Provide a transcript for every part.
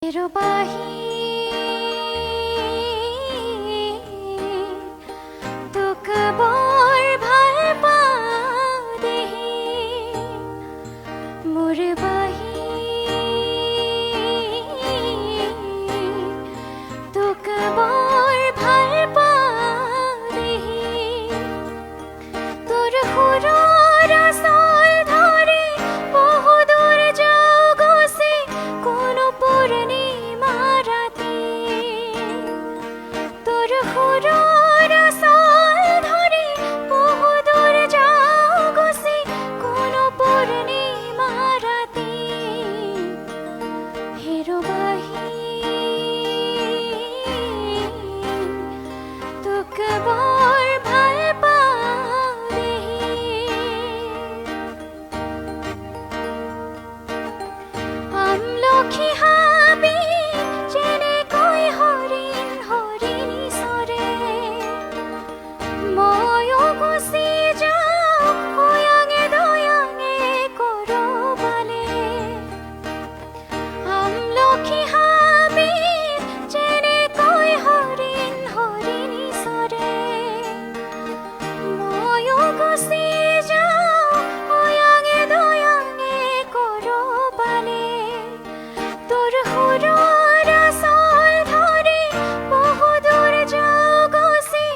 বাহি তোক বৰ ভাল পাওঁ দেহি মোৰ বাহি তোক বৰ ভাল পাওঁ দেহি তোৰ সুৰৰ আচল ধৰি বহু দূৰ যাওঁ গছি কোনো পূৰ্ণিমা ৰাতি তোৰ সুৰৰ আচল ধৰি বহু দূৰ যাওঁ গছি কোনো পূৰ্ণিমা ৰাতি হেৰুবাহি তোক বৰ ভাল পাওঁ দেহি আমলখি হাবি যেনেকৈ হৰিণ হৰিণী চৰে ময়ো গুচি যাওঁ অয়াঙে দয়াঙে কৰবালে আমলখি হাবি যেনেকৈ হৰিণ হৰিণী চৰে ময়ো গুচি যাওঁ অয়াঙে দয়াঙে কৰবালে তোৰ সুৰৰ আচল ধৰি বহু দূৰ যাওঁ গছি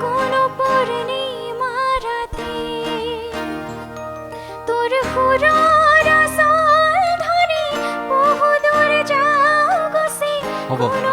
কোনো পূৰ্ণিমা ৰাতি তোৰ সুৰৰ আচল ধৰি বহু দূৰ যাওঁ গছি হ'ব। কোনো